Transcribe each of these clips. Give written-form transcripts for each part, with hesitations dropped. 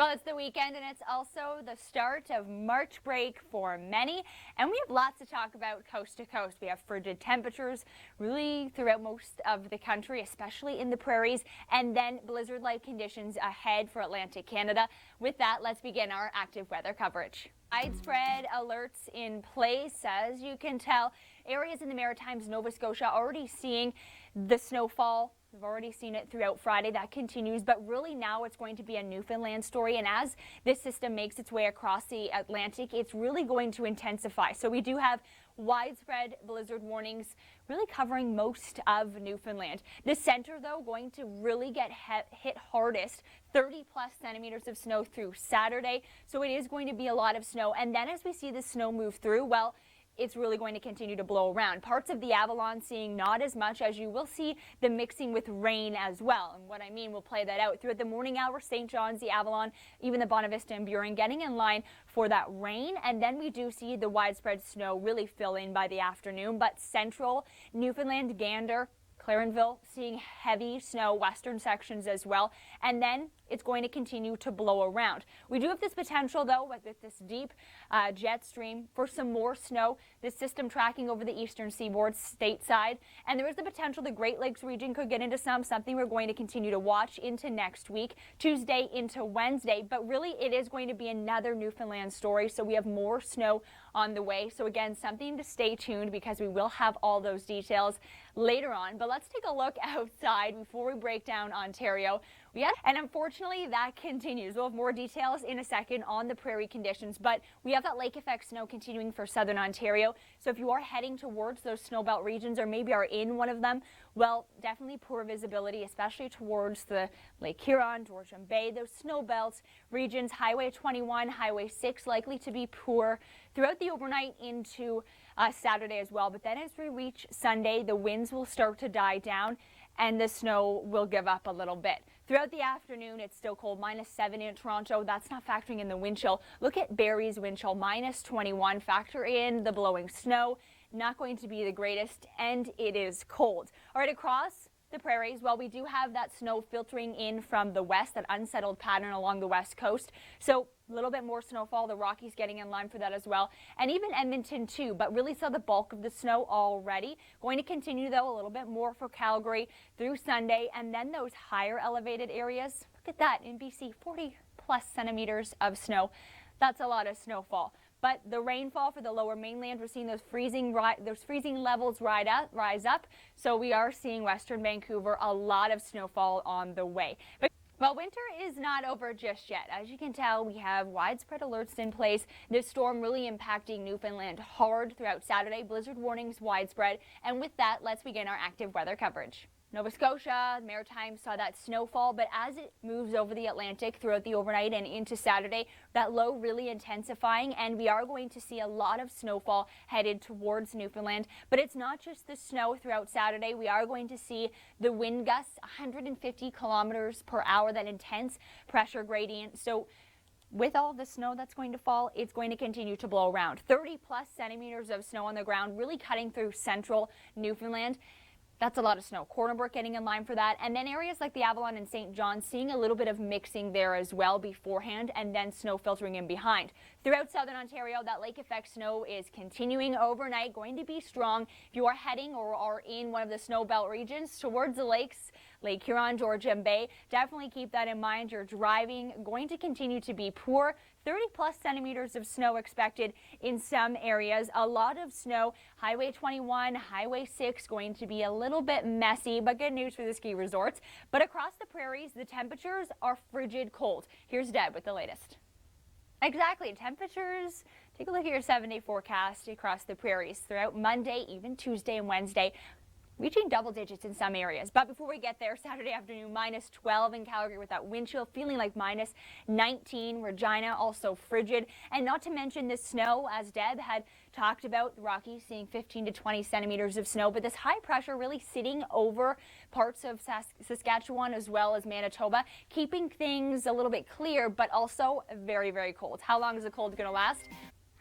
Well, it's the weekend and it's also the start of March break for many, and we have lots to talk about coast to coast. We have frigid temperatures really throughout most of the country, especially in the prairies, and then blizzard-like conditions ahead for Atlantic Canada. With that, let's begin our active weather coverage. Widespread alerts in place. As you can tell, areas in the Maritimes, Nova Scotia already seeing the snowfall. We've already seen it throughout Friday. That continues, but really now it's going to be a Newfoundland story. And as this system makes its way across the Atlantic, it's really going to intensify. So we do have widespread blizzard warnings really covering most of Newfoundland. The center, though, going to really get hit hardest. 30+ centimeters of snow through Saturday. So it is going to be a lot of snow. And then as we see the snow move through, well, it's really going to continue to blow around. Parts of the Avalon seeing not as much, as you will see the mixing with rain as well. And what I mean, we'll play that out throughout the morning hours. St. John's, the Avalon, even the Bonavista and Burin getting in line for that rain. And then we do see the widespread snow really fill in by the afternoon. But central Newfoundland, Gander, Clarenville seeing heavy snow, western sections as well. And then it's going to continue to blow around. We do have this potential, though, with this deep jet stream for some more snow. This system tracking over the eastern seaboard stateside. And there is the potential the Great Lakes region could get into something we're going to continue to watch into next week, Tuesday into Wednesday. But really, it is going to be another Newfoundland story. So we have more snow on the way. So again, something to stay tuned because we will have all those details later on. But let's take a look outside before we break down Ontario. And unfortunately, that continues. We'll have more details in a second on the prairie conditions, but we have that lake effect snow continuing for southern Ontario. So if you are heading towards those snowbelt regions or maybe are in one of them, well, definitely poor visibility, especially towards the Lake Huron, Georgian Bay, those snowbelt regions. Highway 21, Highway 6 likely to be poor throughout the overnight into Saturday as well. But then as we reach Sunday, the winds will start to die down and the snow will give up a little bit. Throughout the afternoon, it's still cold, -7 in Toronto. That's not factoring in the wind chill. Look at Barrie's wind chill, -21. Factor in the blowing snow. Not going to be the greatest, and it is cold. All right, across the prairies, well, we do have that snow filtering in from the west, that unsettled pattern along the west coast. So a little bit more snowfall. The Rockies getting in line for that as well. And even Edmonton too, but really saw the bulk of the snow already. Going to continue, though, a little bit more for Calgary through Sunday. And then those higher elevated areas, look at that in BC, 40+ centimeters of snow. That's a lot of snowfall. But the rainfall for the lower mainland, we're seeing those freezing levels rise up. So we are seeing western Vancouver, a lot of snowfall on the way. Well, winter is not over just yet. As you can tell, we have widespread alerts in place. This storm really impacting Newfoundland hard throughout Saturday. Blizzard warnings widespread. And with that, let's begin our active weather coverage. Nova Scotia, Maritimes saw that snowfall, but as it moves over the Atlantic throughout the overnight and into Saturday, that low really intensifying, and we are going to see a lot of snowfall headed towards Newfoundland. But it's not just the snow throughout Saturday. We are going to see the wind gusts, 150 kilometers per hour, that intense pressure gradient. So with all the snow that's going to fall, it's going to continue to blow around. 30+ centimeters of snow on the ground, really cutting through central Newfoundland. That's a lot of snow. Cornerbrook getting in line for that. And then areas like the Avalon and St. John's seeing a little bit of mixing there as well beforehand, and then snow filtering in behind. Throughout southern Ontario, that lake effect snow is continuing overnight, going to be strong. If you are heading or are in one of the snow belt regions towards the lakes, Lake Huron, Georgian Bay, definitely keep that in mind. Your driving going to continue to be poor. 30+ centimeters of snow expected in some areas. A lot of snow. Highway 21, Highway 6 going to be a little bit messy, but good news for the ski resorts. But across the prairies, the temperatures are frigid cold. Here's Deb with the latest. Exactly. Temperatures, take a look at your 7-day forecast across the prairies throughout Monday, even Tuesday and Wednesday, reaching double digits in some areas. But before we get there, Saturday afternoon, -12 in Calgary with that wind chill, feeling like -19. Regina also frigid. And not to mention the snow, as Deb had talked about, the Rockies seeing 15 to 20 centimeters of snow. But this high pressure really sitting over parts of Saskatchewan as well as Manitoba, keeping things a little bit clear, but also very, very cold. How long is the cold going to last?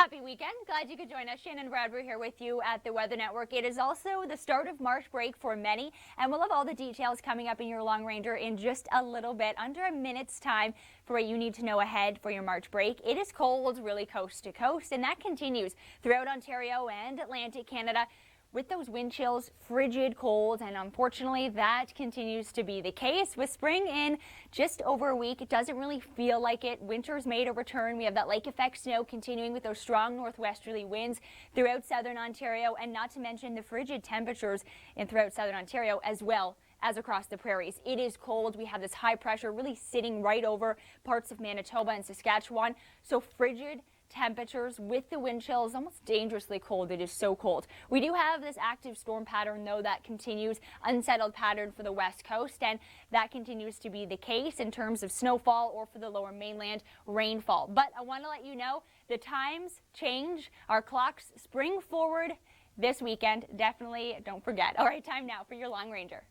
Happy weekend. Glad you could join us. Shannon Bradbury here with you at the Weather Network. It is also the start of March break for many, and we'll have all the details coming up in your Long Ranger in just a little bit, under a minute's time, for what you need to know ahead for your March break. It is cold, really coast to coast, and that continues throughout Ontario and Atlantic Canada, with those wind chills, frigid cold, and unfortunately that continues to be the case. With spring in just over a week, it doesn't really feel like it. Winter's made a return. We have that lake effect snow continuing with those strong northwesterly winds throughout southern Ontario, and not to mention the frigid temperatures throughout southern Ontario as well as across the prairies. It is cold. We have this high pressure really sitting right over parts of Manitoba and Saskatchewan, so frigid temperatures with the wind chills, almost dangerously cold. It is so cold. We do have this active storm pattern though that continues, unsettled pattern for the west coast, and that continues to be the case in terms of snowfall or for the lower mainland rainfall. But I want to let you know the times change. Our clocks spring forward this weekend. Definitely don't forget. All right, time now for your Long Ranger.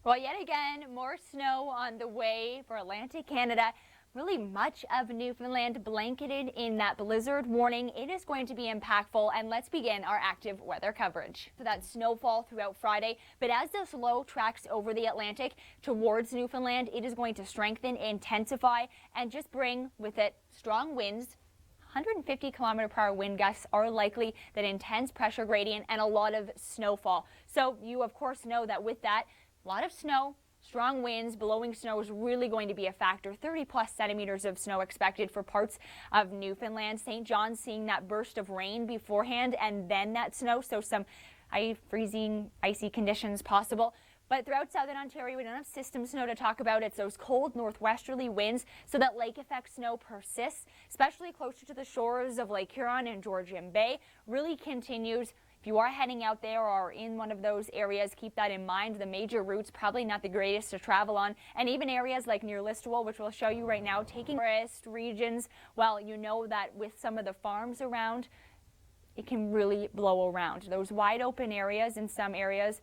Well, yet again, more snow on the way for Atlantic Canada. Really much of Newfoundland blanketed in that blizzard warning. It is going to be impactful, and let's begin our active weather coverage. So that snowfall throughout Friday, but as this low tracks over the Atlantic towards Newfoundland, it is going to strengthen, intensify, and just bring with it strong winds. 150 km/h wind gusts are likely, that intense pressure gradient, and a lot of snowfall. So you of course know that with that, a lot of snow, strong winds, blowing snow is really going to be a factor. 30+ centimeters of snow expected for parts of Newfoundland. St. John's seeing that burst of rain beforehand and then that snow, so some freezing, icy conditions possible. But throughout southern Ontario, we don't have system snow to talk about. It's those cold northwesterly winds, so that lake effect snow persists, especially closer to the shores of Lake Huron and Georgian Bay. Really continues. If you are heading out there or in one of those areas, keep that in mind. The major routes probably not the greatest to travel on, and even areas like near Listowel, which we'll show you right now, taking forest regions. Well, you know that with some of the farms around, it can really blow around. Those wide open areas in some areas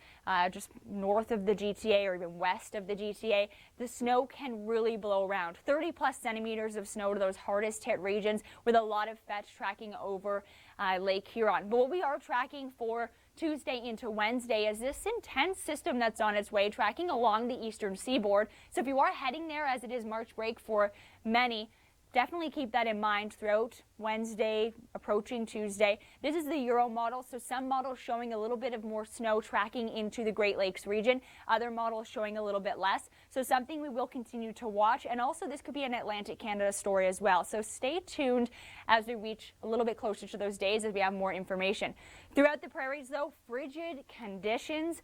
just north of the GTA or even west of the GTA, the snow can really blow around. 30+ centimeters of snow to those hardest hit regions, with a lot of fetch tracking over Lake Huron. But what we are tracking for Tuesday into Wednesday is this intense system that's on its way, tracking along the eastern seaboard. So if you are heading there, as it is March break for many, definitely keep that in mind throughout Wednesday, approaching Tuesday. This is the Euro model, so some models showing a little bit of more snow tracking into the Great Lakes region, other models showing a little bit less. So something we will continue to watch, and also this could be an Atlantic Canada story as well. So stay tuned as we reach a little bit closer to those days as we have more information. Throughout the prairies though, frigid conditions.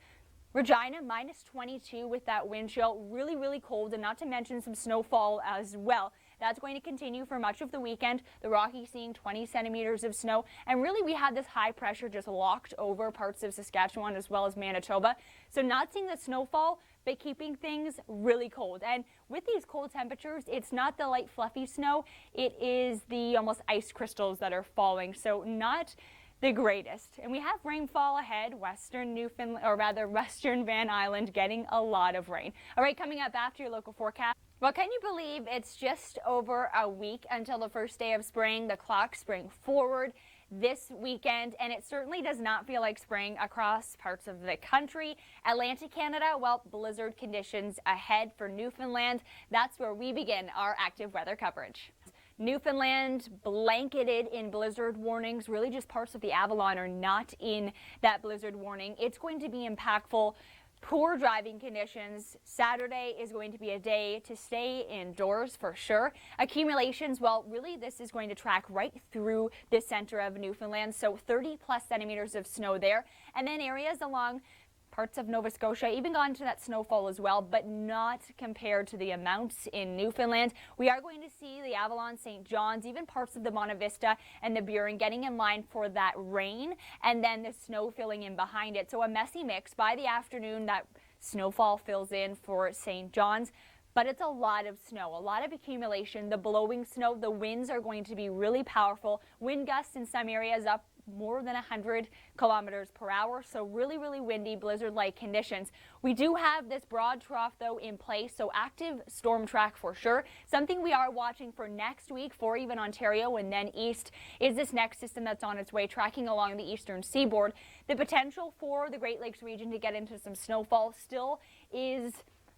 Regina, -22 with that wind chill, really cold, and not to mention some snowfall as well. That's going to continue for much of the weekend. The Rockies seeing 20 centimeters of snow, and really we had this high pressure just locked over parts of Saskatchewan as well as Manitoba. So not seeing the snowfall, but keeping things really cold. And with these cold temperatures, it's not the light fluffy snow, it is the almost ice crystals that are falling. So not the greatest. And we have rainfall ahead, western Newfoundland, or rather western Van Island, getting a lot of rain. All right, coming up after your local forecast. Well, can you believe it's just over a week until the first day of spring? The clocks spring forward this weekend, and it certainly does not feel like spring across parts of the country. Atlantic Canada, well, blizzard conditions ahead for Newfoundland. That's where we begin our active weather coverage. Newfoundland blanketed in blizzard warnings. Really just parts of the Avalon are not in that blizzard warning. It's going to be impactful. Poor driving conditions. Saturday is going to be a day to stay indoors for sure. Accumulations, well, really this is going to track right through the center of Newfoundland, so 30+ centimeters of snow there. And then areas along parts of Nova Scotia, even gone to that snowfall as well, but not compared to the amounts in Newfoundland. We are going to see the Avalon, St. John's, even parts of the Monte Vista and the Burin getting in line for that rain, and then the snow filling in behind it. So a messy mix. By the afternoon, that snowfall fills in for St. John's. But it's a lot of snow, a lot of accumulation. The blowing snow, the winds are going to be really powerful. Wind gusts in some areas up more than 100 kilometers per hour. So really, really windy, blizzard-like conditions. We do have this broad trough, though, in place, so active storm track for sure. Something we are watching for next week for even Ontario and then east is this next system that's on its way, tracking along the eastern seaboard. The potential for the Great Lakes region to get into some snowfall still is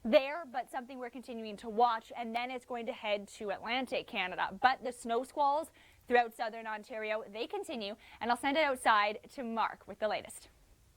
there, but something we're continuing to watch, and then it's going to head to Atlantic Canada. But the snow squalls throughout southern Ontario, they continue, and I'll send it outside to Mark with the latest.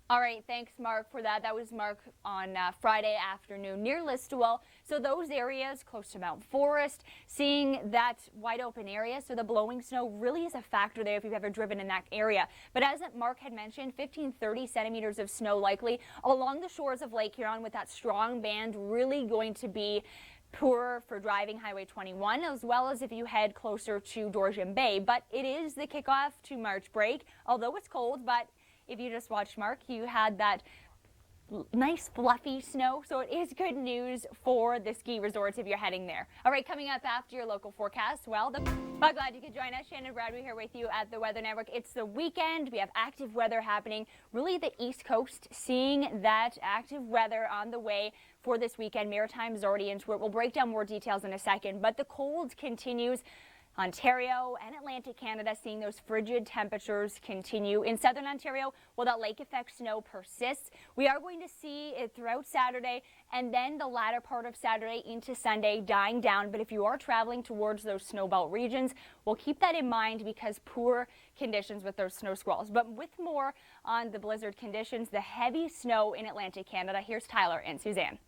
All right, thanks, Mark, for that. That was Mark on Friday afternoon near Listowel. So those areas close to Mount Forest, seeing that wide open area. So the blowing snow really is a factor there if you've ever driven in that area. But as Mark had mentioned, 15-30 centimeters of snow likely along the shores of Lake Huron, with that strong band really going to be poor for driving Highway 21, as well as if you head closer to Georgian Bay. But it is the kickoff to March break, although it's cold. But if you just watched Mark, you had that nice fluffy snow, so it is good news for the ski resorts if you're heading there. All right, coming up after your local forecast, well, glad you could join us. Shannon Bradbury here with you at the Weather Network. It's the weekend. We have active weather happening, really the East Coast seeing that active weather on the way for this weekend. Maritime is already into it. We'll break down more details in a second, but the cold continues. Ontario and Atlantic Canada seeing those frigid temperatures continue. In southern Ontario, well, that lake effect snow persists. We are going to see it throughout Saturday and then the latter part of Saturday into Sunday dying down. But if you are traveling towards those snowbelt regions, we'll keep that in mind because poor conditions with those snow squalls. But with more on the blizzard conditions, the heavy snow in Atlantic Canada, here's Tyler and Suzanne.